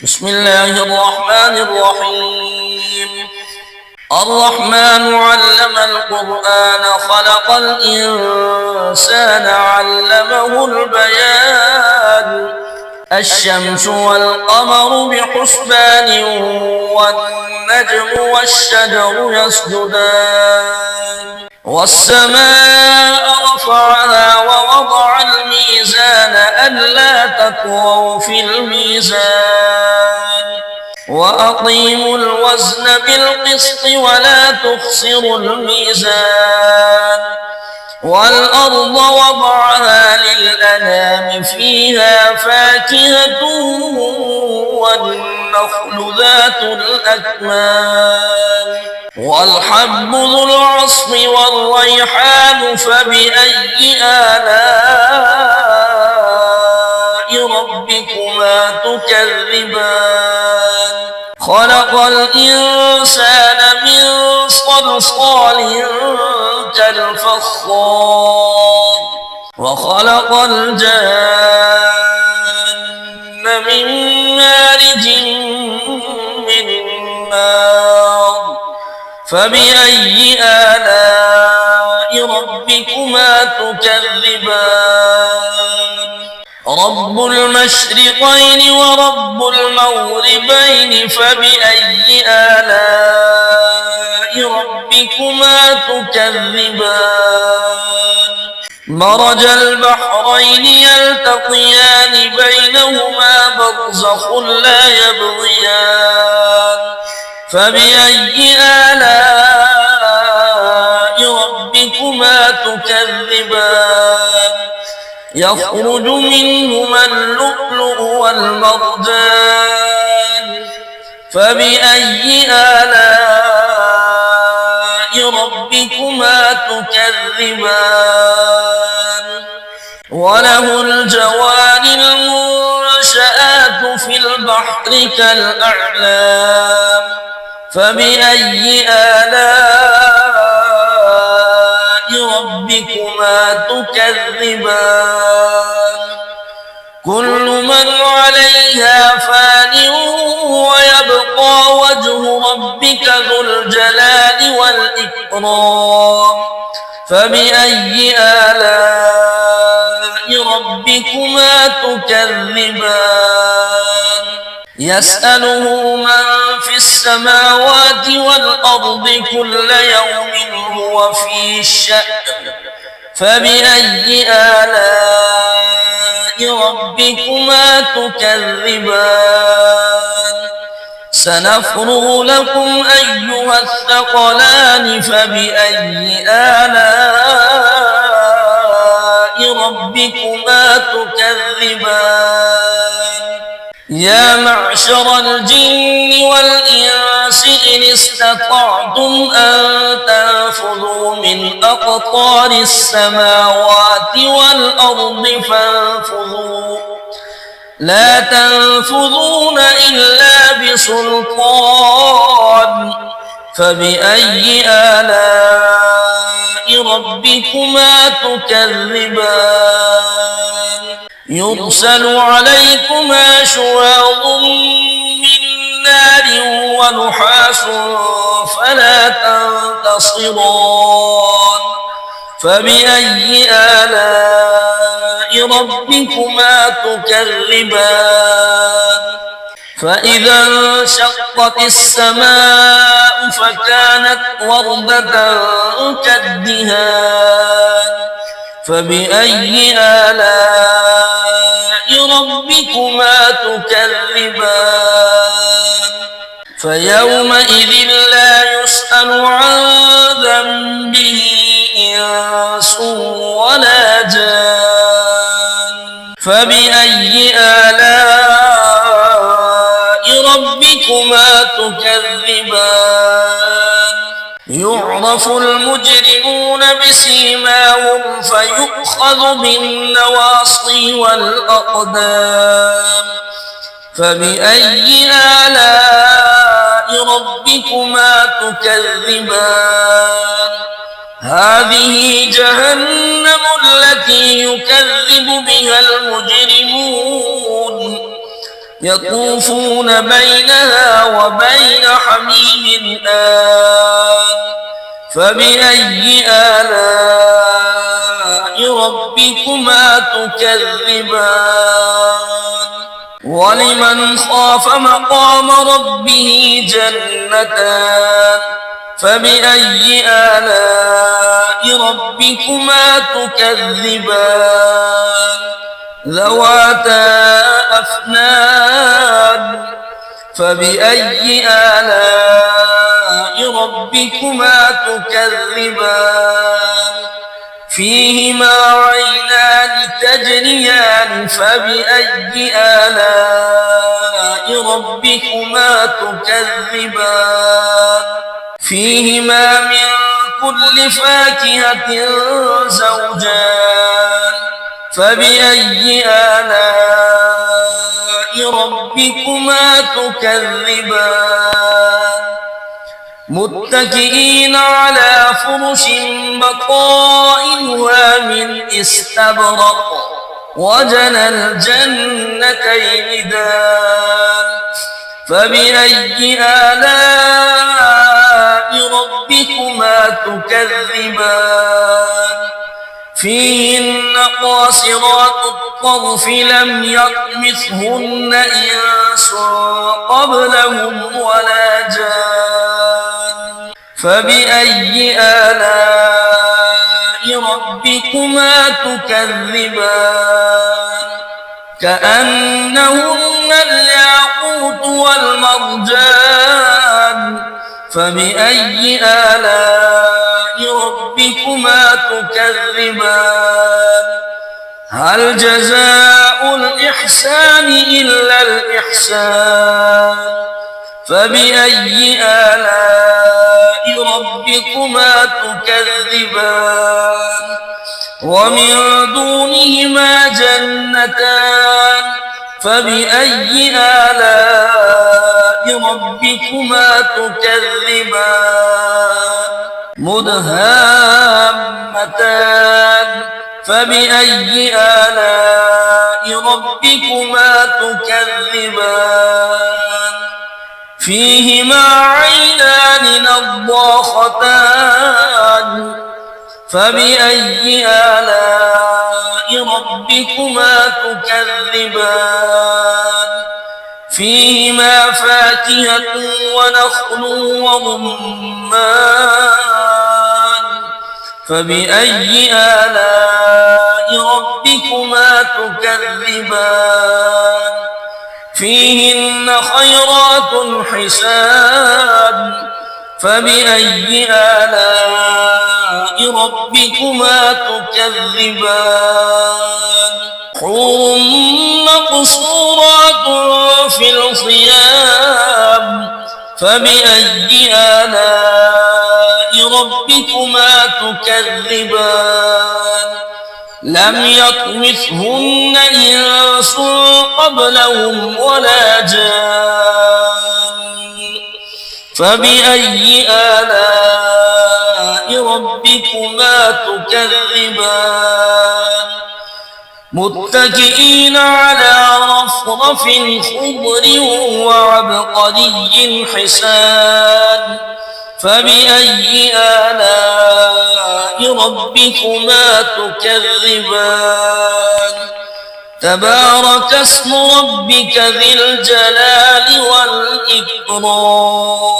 بسم الله الرحمن الرحيم. الرحمن علم القرآن خلق الإنسان علمه البيان. الشمس والقمر بحسبان والنجم والشجر يسجدان والسماء رفعها ووضع الميزان ألا تطغوا في الميزان وأقيموا الوزن بالقسط ولا تخسروا الميزان والأرض وضعها للأنام فيها فاكهة والنخل ذات الأكمام والحب ذو العصف والريحان فبأي آلاء ربكما تكذبان خلق الإنسان من صلصال كالفخار وخلق الجن من مارج من نار فبأي آلاء ربكما تكذبان رب المشرقين ورب المغربين فبأي آلاء ربكما تكذبان مرج البحرين يلتقيان بينهما برزخ لا يبغيان فبأي آلاء ربكما تكذبان يخرج منهما اللؤلؤ والمرجان فبأي آلاء ربكما تكذبان وله الجوار المنشآت في البحر كالأعلام فبأي آلاء ربكما تكذبان كل من عليها فان ويبقى وجه ربك ذو الجلال والإكرام فبأي آلاء ربكما تكذبان يسأله من في السماوات والأرض كل يوم هو في شأن فبأي آلاء ربكما تكذبان سنفرغ لكم أيها الثقلان فبأي آلاء ربكما تكذبان يا معشر الجن والإنس إن استطعتم أن تنفذوا من أقطار السماوات والأرض فانفذوا لا تنفذون إلا بسلطان فبأي آلاء ربكما تكذبان يرسل عليكما شواظ من نار ونحاس فلا تنتصران فبأي آلاء ربكما تكذبان فإذا انشقت السماء فكانت وردة كالدهان فبأي آلاء ربكما تكذبان فيومئذ لا يسأل عن ذنبه إنس ولا جان فبأي آلاء ربكما تكذبان يعرف المجرمون بسيماهم فيؤخذ بالنواصي والأقدام فبأي آلاء ربكما تكذبان هذه جهنم التي يكذب بها المجرمون يطوفون بينها وبين حميم آن فبأي آلاء ربكما تكذبان ولمن خاف مقام ربه جنتان فبأي آلاء ربكما تكذبان ذواتا أفنان فبأي آلاء ربكما تكذبان فيهما عينان تجريان فبأي آلاء ربكما تكذبان فيهما من كل فاكهة زوجان فبأي آلاء ربكما تكذبان متكئين على فرش بطائنها من استبرق وجنى الجنتين دان فبأي آلاء ربكما تكذبان فيهن قاصرات الطرف لم يطمثهن إنس قبلهم ولا جان فبأي آلاء ربكما تكذبان كأنهن الياقوت والمرجان فبأي آلاء ربكما تكذبان هل جزاء الإحسان إلا الإحسان فبأي آلاء ربكما تكذبان ومن دونهما جنتان فبأي آلاء ربكما تكذبان مدهامتان فبأي آلاء ربكما تكذبان فيهما عينان نضاختان فبأي آلاء ربكما تكذبان فيهما فاكهة ونخل ورمان فبأي آلاء ربكما تكذبان فيهن خيرات حسان فبأي آلاء ربكما تكذبان حور مقصورات في الخيام فبأي آلاء ربكما تكذبان لم يطمثهن إنس قبلهم ولا جان فبأي آلاء ربكما تكذبان متكئين على رفرف خضر وعبقري حسان فبأي آلاء ربكما تكذبان تبارك اسم ربك ذي الجلال والإكرام